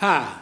Hi,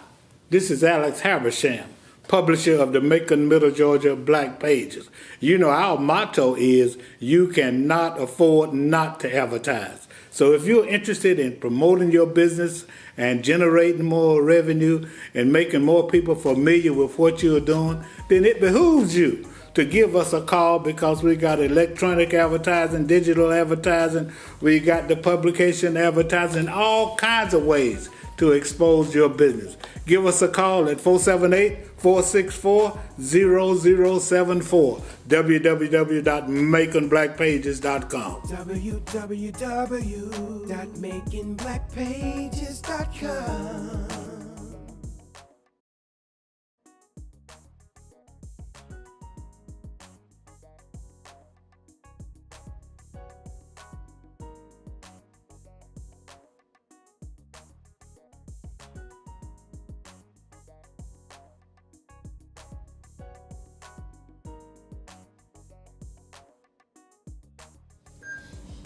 this is Alex Habersham, publisher of the Macon, Middle Georgia Black Pages. You know, our motto is you cannot afford not to advertise. So if you're interested in promoting your business and generating more revenue and making more people familiar with what you're doing, then it behooves you to give us a call, because we got electronic advertising, digital advertising, we got the publication advertising, all kinds of ways to expose your business. Give us a call at 478-464-0074, www.maconblackpages.com. www.maconblackpages.com.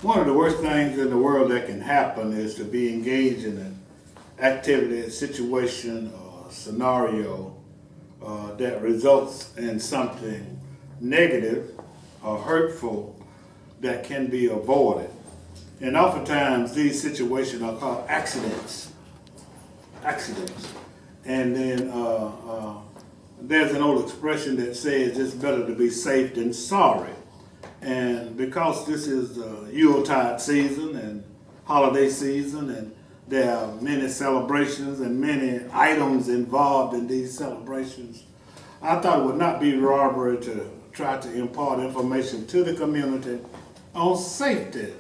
One of the worst things in the world that can happen is to be engaged in an activity, a situation, or scenario that results in something negative or hurtful that can be avoided. And oftentimes these situations are called accidents. And then there's an old expression that says it's better to be safe than sorry. And because this is Yuletide season and holiday season, and there are many celebrations and many items involved in these celebrations, I thought it would not be robbery to try to impart information to the community on safety.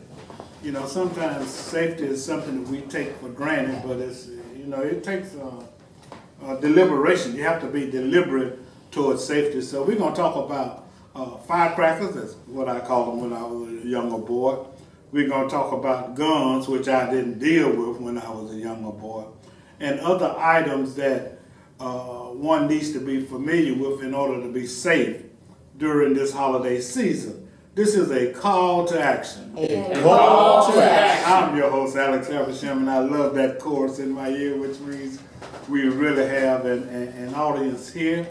You know, sometimes safety is something that we take for granted, but it's, you know, it takes deliberation. You have to be deliberate towards safety. So we're going to talk about firecrackers, that's what I called them when I was a younger boy. We're going to talk about guns, which I didn't deal with when I was a younger boy, and other items that one needs to be familiar with in order to be safe during this holiday season. This is a call to action. A call to action. I'm your host, Alex Habersham, and I love that chorus in my ear, which means we really have an audience here.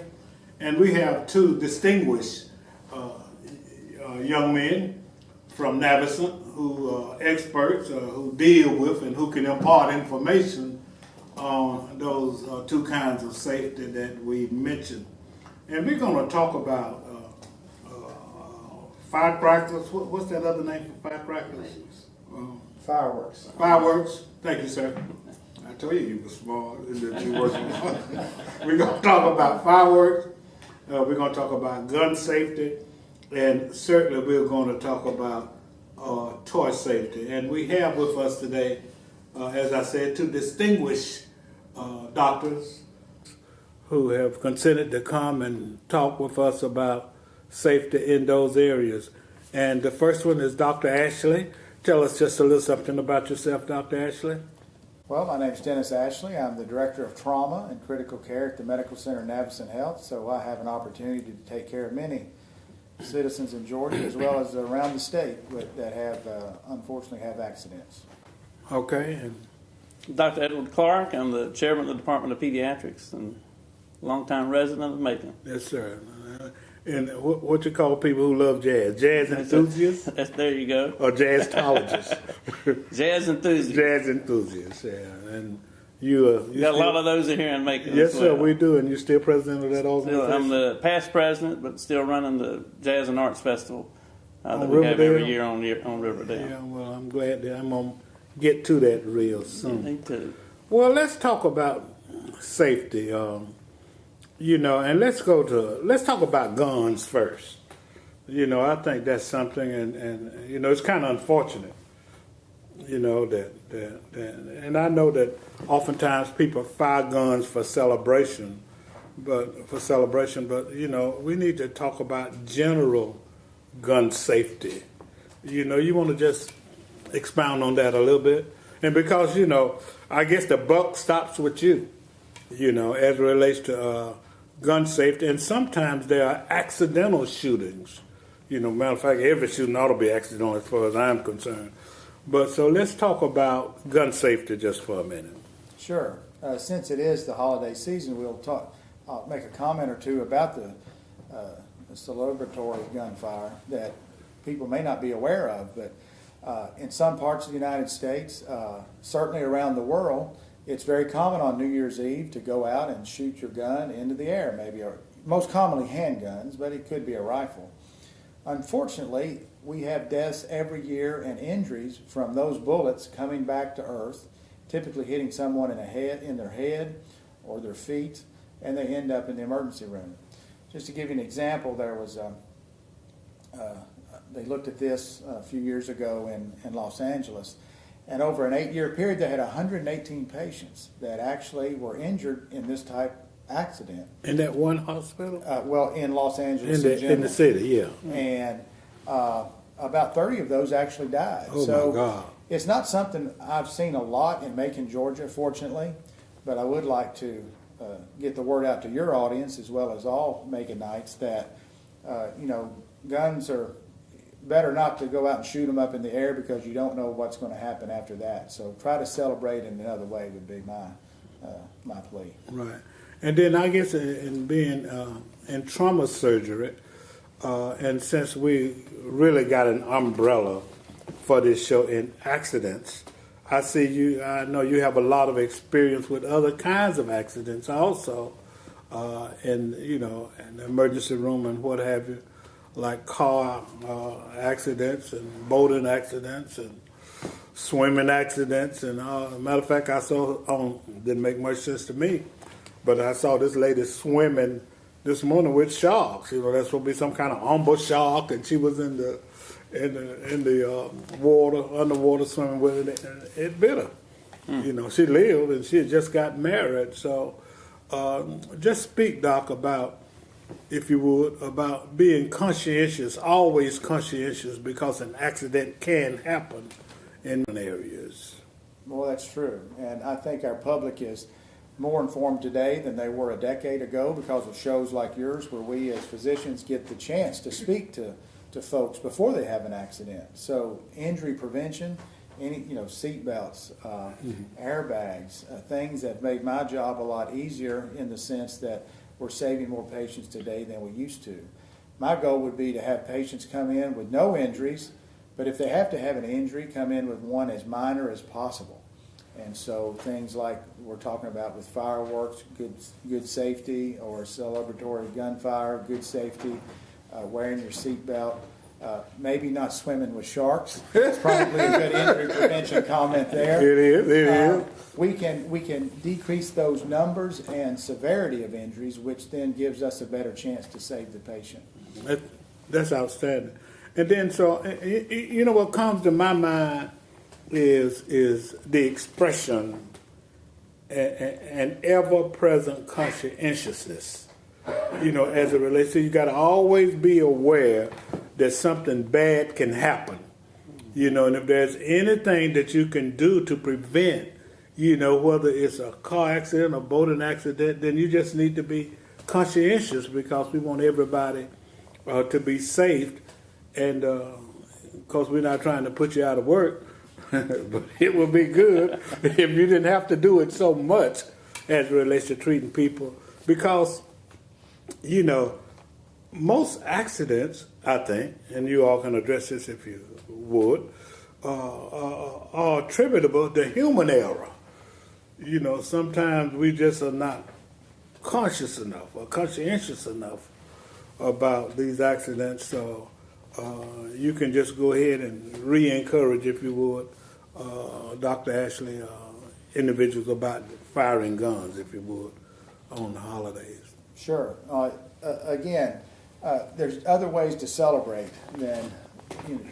And we have two distinguished young men from Navicent who are experts who deal with and who can impart information on those two kinds of safety that we mentioned. And we're going to talk about firecrackers. What's that other name for firecrackers? Fireworks. Fireworks. Thank you, sir. I told you were smart and that you working hard. We're going to talk about fireworks. We're going to talk about gun safety. And certainly we're going to talk about toy safety. And we have with us today, as I said, two distinguished doctors who have consented to come and talk with us about safety in those areas. And the first one is Dr. Ashley. Tell us just a little something about yourself, Dr. Ashley. Well, my name's Dennis Ashley. I'm the Director of Trauma and Critical Care at the Medical Center Navicent Health, so I have an opportunity to take care of many citizens in Georgia as well as around the state that have, unfortunately, have accidents. Okay. And Dr. Edward Clark. I'm the chairman of the Department of Pediatrics and longtime resident of Macon. yes, sir. And what you call people who love jazz? Jazz enthusiasts? There you go. Or jazzologists? Jazz enthusiast. Jazz enthusiasts, yeah. And you got a lot of those here in Macon. Yes, as well. sir, we do. And you're still president of that organization? I'm the past president, but still running the Jazz and Arts Festival that we have Riverdale? every year on Riverdale. Yeah, well, I'm glad that I'm going to get to that real soon. Me too. Well, let's talk about safety. You know, and let's talk about guns first. You know, I think that's something, and you know, it's kind of unfortunate. You know that, and I know that oftentimes people fire guns for celebration, but you know, we need to talk about general gun safety. You know, you want to just expound on that a little bit, and because you know, I guess the buck stops with you. You know, as it relates to gun safety, and sometimes there are accidental shootings. You know, matter of fact, every shooting ought to be accidental as far as I'm concerned. But so let's talk about gun safety just for a minute. Sure. since it is the holiday season, I'll make a comment or two about the celebratory gunfire that people may not be aware of, but in some parts of the United States, certainly around the world, it's very common on New Year's Eve to go out and shoot your gun into the air, most commonly handguns, but it could be a rifle. Unfortunately, we have deaths every year and injuries from those bullets coming back to earth, typically hitting someone in their head or their feet, and they end up in the emergency room. Just to give you an example, there was they looked at this a few years ago in Los Angeles, and over an 8-year period, they had 118 patients that actually were injured in this type accident. In that one hospital? Well, in Los Angeles in the city, yeah. And about 30 of those actually died. Oh, so my God. It's not something I've seen a lot in Macon, Georgia, fortunately, but I would like to get the word out to your audience as well as all Maconites that, guns are better not to go out and shoot them up in the air because you don't know what's going to happen after that. So try to celebrate in another way would be my plea. Right. And then I guess in being in trauma surgery, and since we really got an umbrella for this show in accidents, I know you have a lot of experience with other kinds of accidents also, in the emergency room and what have you, like car accidents and boating accidents and swimming accidents. And matter of fact, I saw, didn't make much sense to me, but I saw this lady swimming this morning with sharks. That's supposed to be some kind of ambush shark, and she was in the water, underwater swimming with it, and it bit her. She lived, and she had just got married. So just speak, Doc, about, if you would, about being conscientious, always conscientious, because an accident can happen in areas. Well, that's true. And I think our public is more informed today than they were a decade ago because of shows like yours where we as physicians get the chance to speak to folks before they have an accident. So injury prevention, seat belts, airbags, things that made my job a lot easier in the sense that we're saving more patients today than we used to. My goal would be to have patients come in with no injuries, but if they have to have an injury, come in with one as minor as possible. And so things like we're talking about with fireworks, good safety, or celebratory gunfire, good safety, wearing your seatbelt, maybe not swimming with sharks. It's probably a good injury prevention comment there. It is. We can decrease those numbers and severity of injuries, which then gives us a better chance to save the patient. That's outstanding. And then, so what comes to my mind is the expression an ever-present conscientiousness. As it relates to, you got to always be aware that something bad can happen. And if there's anything that you can do to prevent, whether it's a car accident or boating accident, then you just need to be conscientious, because we want everybody to be safe. And because we're not trying to put you out of work, but it would be good if you didn't have to do it so much as it relates to treating people. Because, most accidents, I think, and you all can address this if you would, are attributable to human error. Sometimes we just are not conscious enough or conscientious enough about these accidents. So you can just go ahead and re-encourage, if you would, Dr. Ashley, individuals about firing guns, if you would, on the holidays. Sure. Again, there's other ways to celebrate than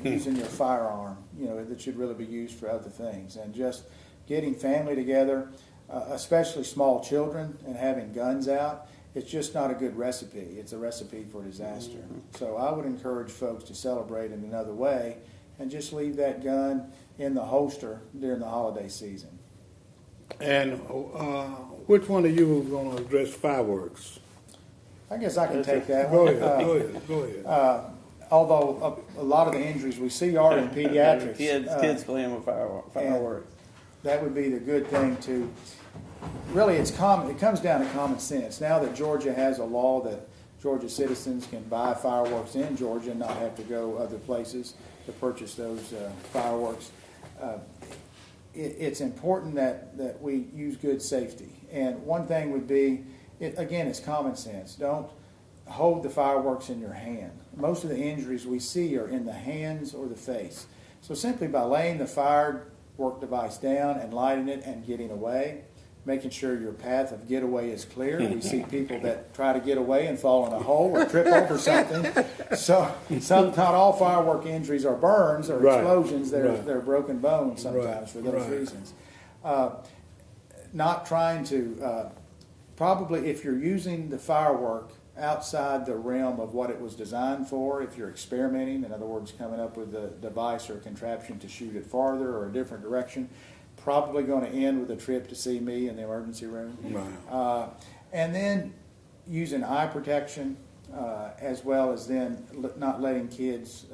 using your firearm, that should really be used for other things. And just getting family together, especially small children, and having guns out, it's just not a good recipe. It's a recipe for disaster. Mm-hmm. So I would encourage folks to celebrate in another way and just leave that gun in the holster during the holiday season. And which one of you is going to address fireworks? I guess I can take that Go one. ahead. Go ahead. Although a lot of the injuries we see are in pediatrics. Kids playing with fireworks. That would be the good thing to really it comes down to common sense. Now that Georgia has a law that Georgia citizens can buy fireworks in Georgia and not have to go other places to purchase those fireworks, it's important that we use good safety. And one thing would be, again, it's common sense. Don't hold the fireworks in your hand. Most of the injuries we see are in the hands or the face. So simply by laying the firework device down and lighting it and getting away, making sure your path of getaway is clear. We see people that try to get away and fall in a hole or trip over something. So not all firework injuries are burns or explosions. They're broken bones sometimes for those reasons. Not trying to, probably if you're using the firework outside the realm of what it was designed for, if you're experimenting, in other words, coming up with a device or a contraption to shoot it farther or a different direction, probably going to end with a trip to see me in the emergency room. Right. And then using eye protection, as well as then not letting kids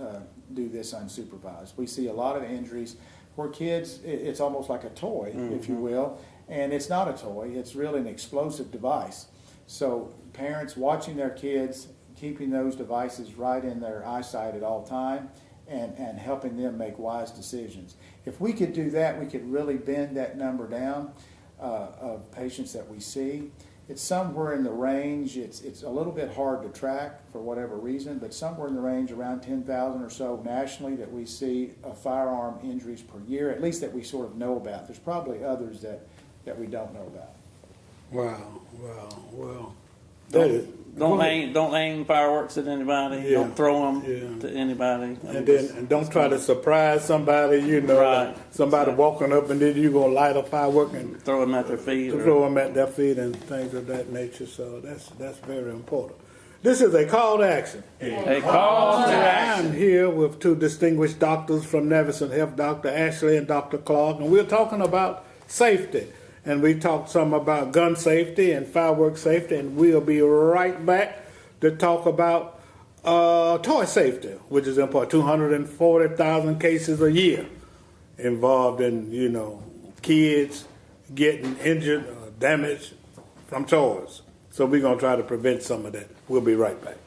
do this unsupervised. We see a lot of injuries where kids, it's almost like a toy, if you will, and it's not a toy, it's really an explosive device. So parents watching their kids, keeping those devices right in their eyesight at all time, and helping them make wise decisions. If we could do that, we could really bend that number down of patients that we see. It's somewhere in the range, it's a little bit hard to track for whatever reason, but somewhere in the range around 10,000 or so nationally that we see firearm injuries per year, at least that we sort of know about. There's probably others that we don't know about. Well. Don't aim fireworks at anybody. Yeah. Don't throw them to anybody. And don't try to surprise somebody. Like somebody walking up and then you're gonna light a firework and throw them at their feet. Throw them at their feet and things of that nature. So that's very important. This is a call to action. A call to action. I'm here with two distinguished doctors from Navicent Health, Dr. Ashley and Dr. Clark, and we're talking about safety. And we talked some about gun safety and fireworks safety, and we'll be right back to talk about toy safety, which is important. 240,000 cases a year involved in, kids getting injured or damaged from toys. So we're going to try to prevent some of that. We'll be right back.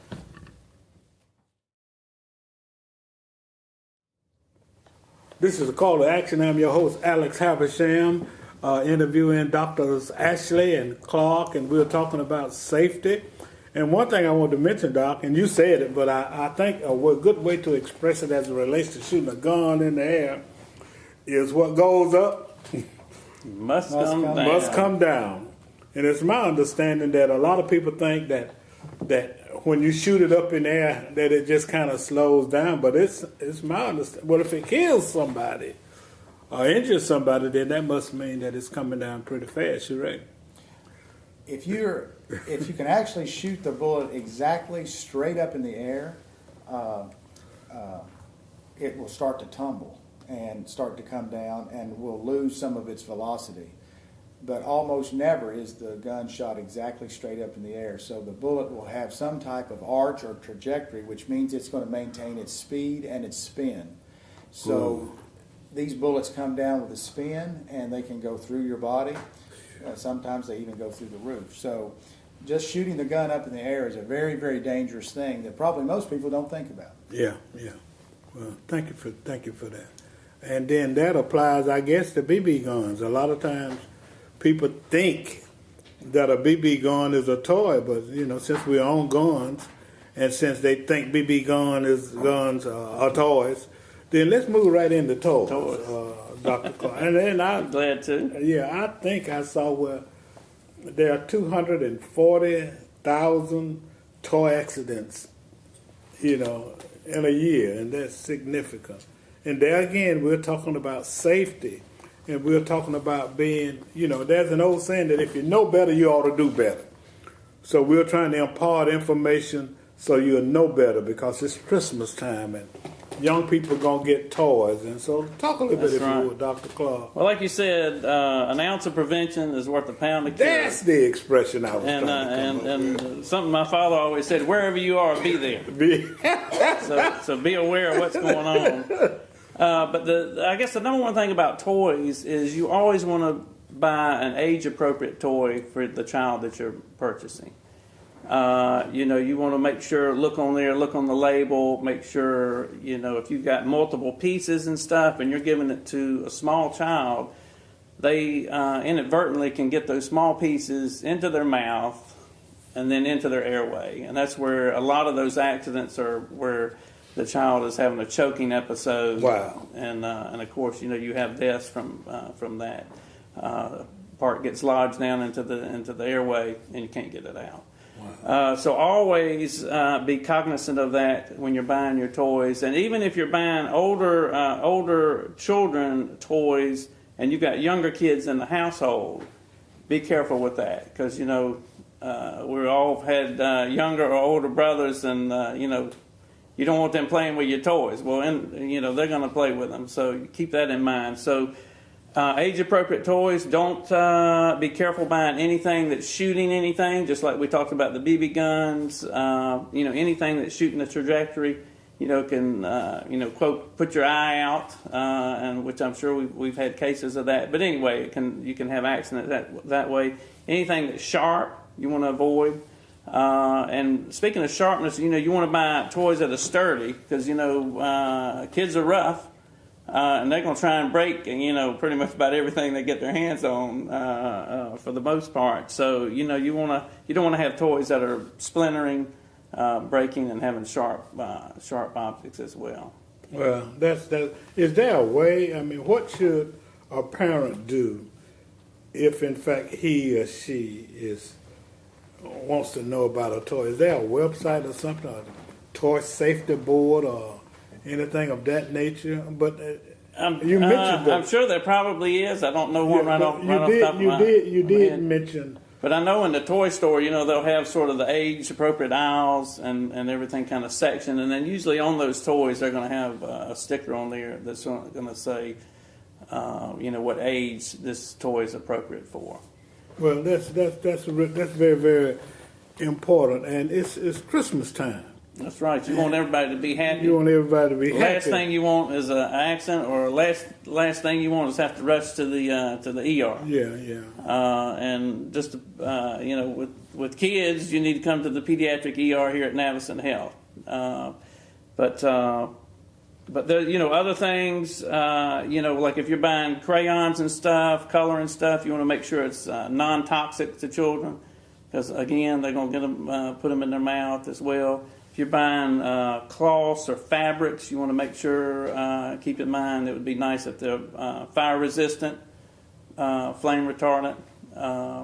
This is a call to action. I'm your host, Alex Habersham. Interviewing Doctors Ashley and Clark, and we're talking about safety. And one thing I want to mention, Doc, and you said it, but I think a good way to express it as it relates to shooting a gun in the air is what goes up must come down. And it's my understanding that a lot of people think that when you shoot it up in the air, that it just kind of slows down. But it's my understanding. Well, if it kills somebody or injures somebody, then that must mean that it's coming down pretty fast, you right? If you can actually shoot the bullet exactly straight up in the air, it will start to tumble and start to come down and will lose some of its velocity. But almost never is the gun shot exactly straight up in the air. So the bullet will have some type of arch or trajectory, which means it's going to maintain its speed and its spin. So these bullets come down with a spin, and they can go through your body. Sometimes they even go through the roof. So just shooting the gun up in the air is a very, very dangerous thing that probably most people don't think about. Yeah. Well, thank you for that. And then that applies, I guess, to BB guns. A lot of times people think that a BB gun is a toy, but, since we own guns, and since they think BB guns are toys, then let's move right into toys. Dr. Clark. And then I'm glad to. Yeah, I think I saw where there are 240,000 toy accidents, in a year, and that's significant. And there again, we're talking about safety, and we're talking about being, there's an old saying that if you know better, you ought to do better. So we're trying to impart information so you'll know better, because it's Christmas time and young people are going to get toys. And so talk a little bit, if you would, Dr. Clark. Well, like you said, an ounce of prevention is worth a pound of cure. That's the expression I was trying to come up with. Something my father always said, wherever you are, be there. So be aware of what's going on. But I guess the number one thing about toys is you always want to buy an age-appropriate toy for the child that you're purchasing. You want to make sure, look on the label, make sure, if you've got multiple pieces and stuff and you're giving it to a small child, they inadvertently can get those small pieces into their mouth and then into their airway. And that's where a lot of those accidents are, where the child is having a choking episode. Wow. And of course, you have deaths from that. Part gets lodged down into the airway and you can't get it out. Wow. So always be cognizant of that when you're buying your toys. And even if you're buying older children toys and you've got younger kids in the household, be careful with that, because we all had younger or older brothers, and you don't want them playing with your toys. Well, they're going to play with them, so keep that in mind. So age-appropriate toys. Don't be careful buying anything that's shooting anything, just like we talked about the BB guns. Anything that's shooting the trajectory, can quote, put your eye out, and which I'm sure we've had cases of that. But anyway, you can have accidents that way. Anything that's sharp, you want to avoid. And speaking of sharpness, you want to buy toys that are sturdy, because kids are rough. And they're going to try and break, pretty much about everything they get their hands on, for the most part. So, you don't want to have toys that are splintering, breaking, and having sharp objects as well. Well, is there a way? I mean, what should a parent do if, in fact, he or she wants to know about a toy? Is there a website or something, a toy safety board, or anything of that nature? But you mentioned that. I'm sure there probably is. I don't know one right off the top of my head. You did mention. But I know in the toy store, they'll have sort of the age-appropriate aisles and everything kind of sectioned. And then usually on those toys, they're going to have a sticker on there that's going to say, what age this toy is appropriate for. Well, that's very, very important. And it's Christmas time. That's right. You want everybody to be happy. You want everybody to be happy. Last thing you want is an accident, or last thing you want is have to rush to the ER. Yeah. And just with kids, you need to come to the pediatric ER here at Navicent Health. But there, other things, like if you're buying crayons and stuff, color and stuff, you want to make sure it's non-toxic to children, because again, they're going to get them, put them in their mouth as well. If you're buying cloths or fabrics, you want to make sure, keep in mind, it would be nice if they're fire resistant, flame retardant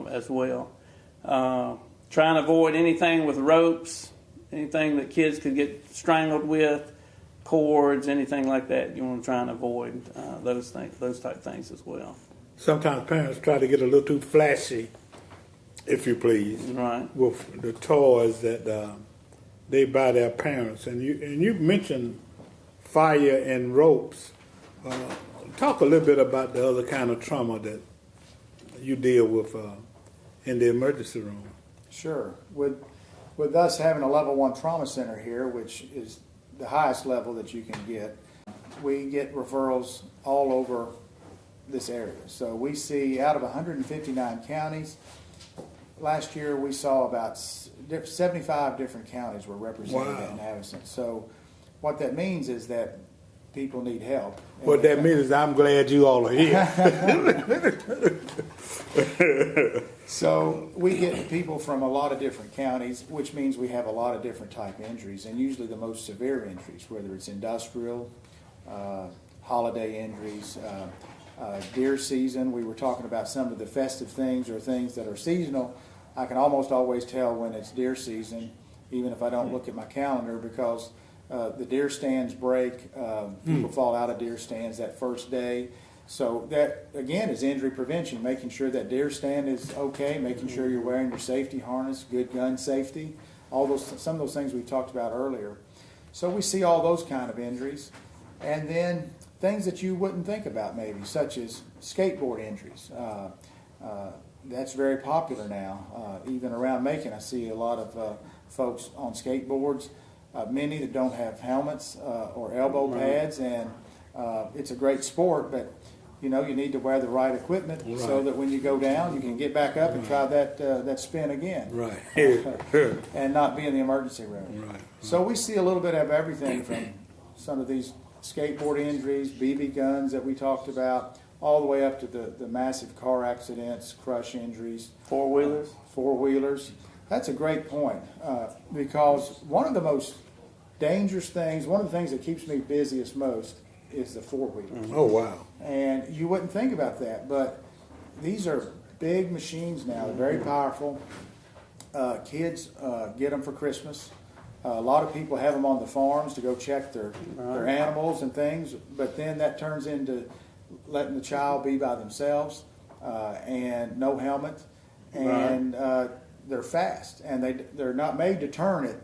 as well. Try and avoid anything with ropes, anything that kids could get strangled with, cords, anything like that. You want to try and avoid those type things as well. Sometimes parents try to get a little too flashy, if you please, right, with the toys that they buy their parents. And you mentioned fire and ropes. Talk a little bit about the other kind of trauma that you deal with in the emergency room. Sure. With us having a level 1 trauma center here, which is the highest level that you can get, we get referrals all over this area. So we see out of 159 counties, last year we saw about 75 different counties were represented in Navicent. So what that means is that people need help. What that means is I'm glad you all are here. So we get people from a lot of different counties, which means we have a lot of different type injuries, and usually the most severe injuries, whether it's industrial, holiday injuries, deer season. We were talking about some of the festive things or things that are seasonal. I can almost always tell when it's deer season, even if I don't look at my calendar, because the deer stands break. People fall out of deer stands that first day. So that, again, is injury prevention, making sure that deer stand is okay, making sure you're wearing your safety harness, good gun safety, some of those things we talked about earlier. So we see all those kind of injuries. And then things that you wouldn't think about maybe, such as skateboard injuries. That's very popular now. Even around Macon, I see a lot of folks on skateboards, many that don't have helmets or elbow pads, and it's a great sport, but you know, you need to wear the right equipment so that when you go down, you can get back up and try that spin again. Right. And not be in the emergency room. Right. So we see a little bit of everything from some of these skateboard injuries, BB guns that we talked about, all the way up to the massive car accidents, crush injuries. Four-wheelers? Four-wheelers. That's a great point, because one of the most dangerous things, one of the things that keeps me busiest most is the four-wheelers. Oh, wow. And you wouldn't think about that, but these are big machines now. They're very powerful. Kids get them for Christmas. A lot of people have them on the farms to go check their animals and things, but then that turns into letting the child be by themselves and no helmet, and they're fast, and they're not made to turn at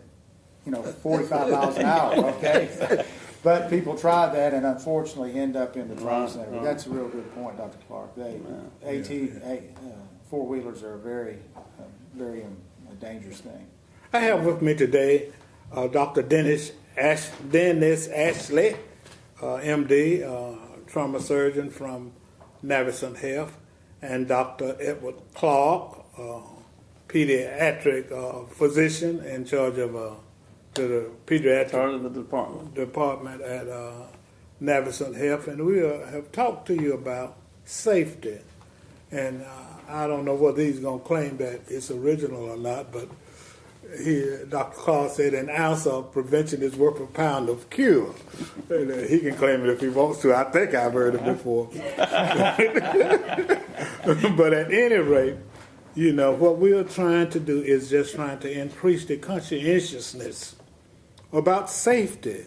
45 miles an hour. Okay, but people try that and unfortunately end up in the trauma center. But that's a real good point, Dr. Clark. Four-wheelers are a very dangerous thing. I have with me today Dr. Dennis Ashley, MD, trauma surgeon from Navicent Health, and Dr. Edward Clark, pediatric physician in charge of the pediatric department at Navicent Health, and we have talked to you about safety. And I don't know whether he's going to claim that it's original or not, but Dr. Clark said an ounce of prevention is worth a pound of cure. And, he can claim it if he wants to. I think I've heard it before. But at any rate, what we're trying to do is just trying to increase the conscientiousness about safety.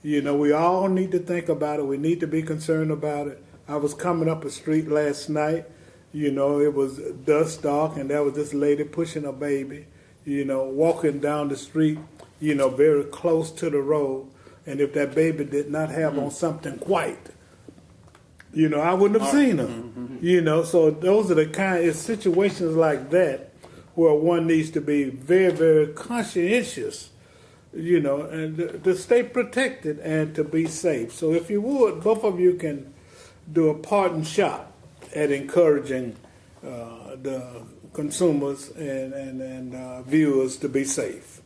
We all need to think about it. We need to be concerned about it. I was coming up a street last night. It was dusk dark, and there was this lady pushing a baby, walking down the street, very close to the road. And if that baby did not have on something white, I wouldn't have seen her. So those are the kind of situations like that where one needs to be very, very conscientious, and to stay protected and to be safe. So if you would, both of you can do a parting shot at encouraging the consumers and viewers to be safe.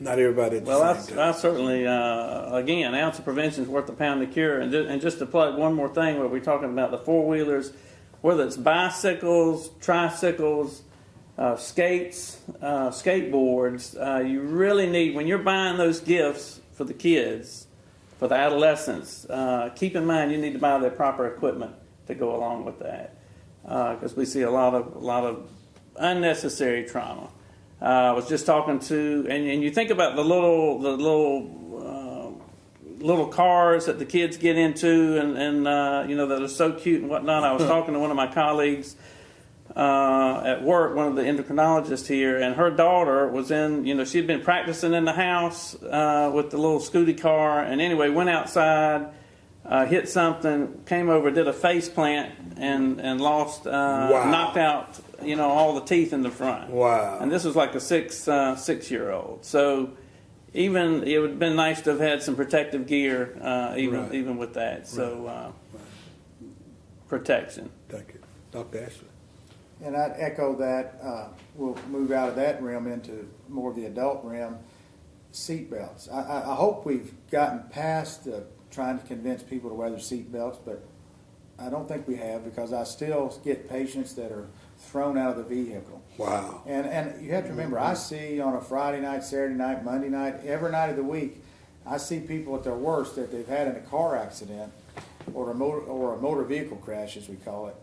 Not everybody. Well, I certainly, again, an ounce of prevention is worth a pound of cure. And just to plug one more thing, where we're talking about the four-wheelers, whether it's bicycles, tricycles, skates, skateboards, you really need, when you're buying those gifts for the kids, for the adolescents, keep in mind you need to buy the proper equipment to go along with that, because we see a lot of unnecessary trauma. I was just talking to, and you think about the little cars that the kids get into, and that are so cute and whatnot. I was talking to one of my colleagues at work, one of the endocrinologists here, and her daughter was in, she'd been practicing in the house with the little scooty car, and anyway, went outside, hit something, came over, did a face plant, and lost, knocked out, all the teeth in the front. Wow. And this was like a 6-year-old. So even it would have been nice to have had some protective gear, even with that. So protection. Thank you. Dr. Ashley. And I'd echo that. We'll move out of that realm into more of the adult realm. Seatbelts. I hope we've gotten past trying to convince people to wear their seatbelts, but I don't think we have, because I still get patients that are thrown out of the vehicle. Wow. And you have to remember, I see on a Friday night, Saturday night, Monday night, every night of the week, I see people at their worst that they've had in a car accident or a motor vehicle crash, as we call it.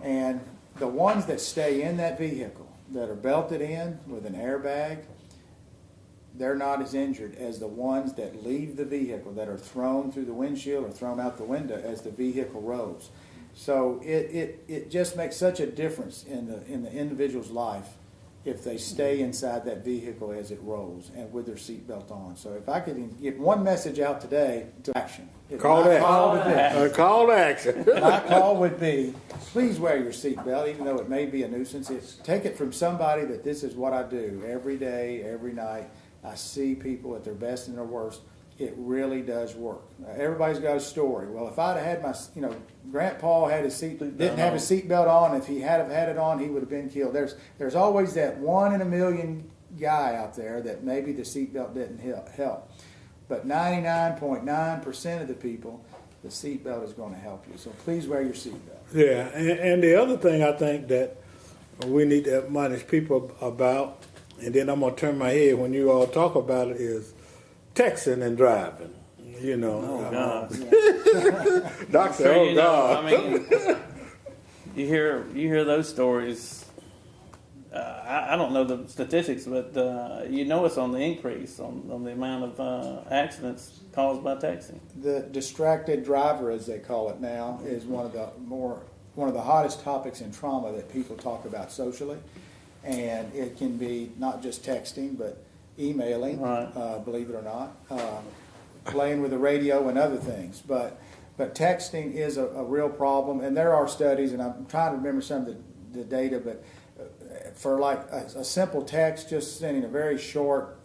And the ones that stay in that vehicle, that are belted in with an airbag, they're not as injured as the ones that leave the vehicle, that are thrown through the windshield or thrown out the window as the vehicle rolls. So it just makes such a difference in the individual's life if they stay inside that vehicle as it rolls and with their seatbelt on. So if I could get one message out today to action. Call to action. My call would be, please wear your seatbelt, even though it may be a nuisance. Take it from somebody that this is what I do every day, every night. I see people at their best and their worst, it really does work. Everybody's got a story. Well, if I'd have had my, Grandpa had his didn't have his seatbelt on. If he had it on, he would have been killed. There's always that 1 in a million guy out there that maybe the seatbelt didn't help. But 99.9% of the people, the seatbelt is going to help you. So please wear your seatbelt. Yeah, and the other thing I think that we need to admonish people about, and then I'm going to turn my head when you all talk about it, is texting and driving. Oh, God. Doctor, Sure, oh, God. I mean, you hear those stories. I don't know the statistics, but it's on the increase on the amount of accidents caused by texting. The distracted driver, as they call it now, is one of the hottest topics in trauma that people talk about socially, and it can be not just texting, but emailing, right. Believe it or not, playing with the radio and other things. But texting is a real problem, and there are studies, and I'm trying to remember some of the data, but for like a simple text, just sending a very short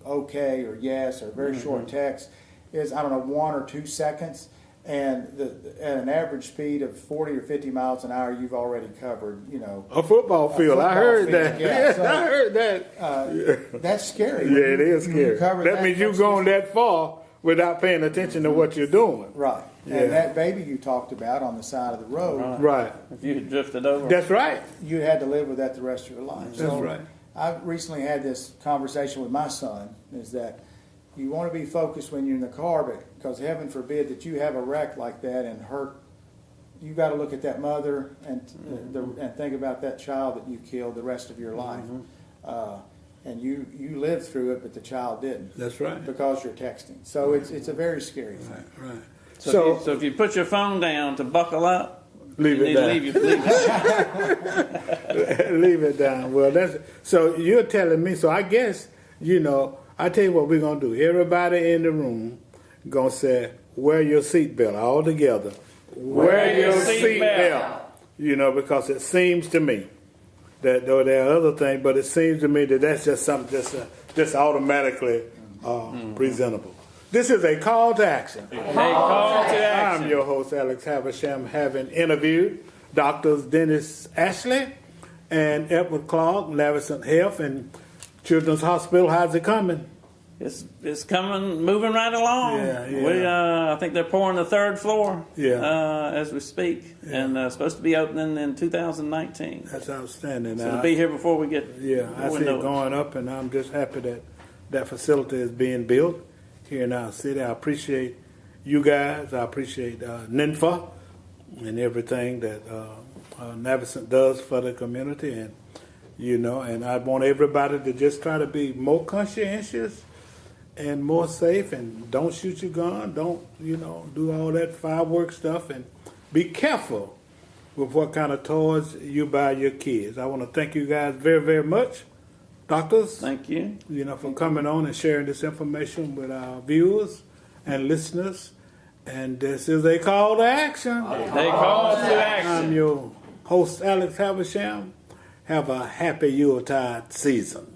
okay or yes or very short text is, 1 or 2 seconds. And at an average speed of 40 or 50 miles an hour, you've already covered, a football field. I heard that. Yeah, so, I heard that. that's scary. Yeah, it is scary. That means you've gone that far without paying attention to what you're doing. Right. Yeah. And that baby you talked about on the side of the road, Right. If you had drifted over. That's right. you had to live with that the rest of your life. That's So right. I recently had this conversation with my son, is that you want to be focused when you're in the car, but because heaven forbid that you have a wreck like that and hurt, you got to look at that mother and and think about that child that you killed the rest of your life. And you lived through it, but the child didn't. That's right. Because you're texting. So it's a very scary thing. Right. So if you put your phone down to buckle up, leave you it need down. to leave it. Leave it down. Well, so you're telling me. So I guess I tell you what we're gonna do. Everybody in the room gonna say, "Wear your seatbelt." All together. Wear your seatbelt. Because it seems to me that though there are other things, but it seems to me that that's just something just automatically presentable. This is a call to action. A call to action. I'm your host, Alex Havisham, having interviewed Doctors Dennis Ashley and Edward Clark, Navicent Health and Children's Hospital. How's it coming? It's coming, moving right along. Yeah. I think they're pouring the 3rd floor. Yeah. As we speak, and supposed to be opening in 2019. That's outstanding. So to be here before we get. I see it going up, and I'm just happy that facility is being built here in our city. I appreciate you guys. I appreciate NINFA and everything that Navicent does for the community, and I want everybody to just try to be more conscientious and more safe, and don't shoot your gun. Don't do all that fireworks stuff, and be careful with what kind of toys you buy your kids. I want to thank you guys very, very much, doctors. Thank you. For coming on and sharing this information with our viewers and listeners. And this is a call to action. They call to action. I'm your host, Alex Havisham. Have a happy Yuletide season.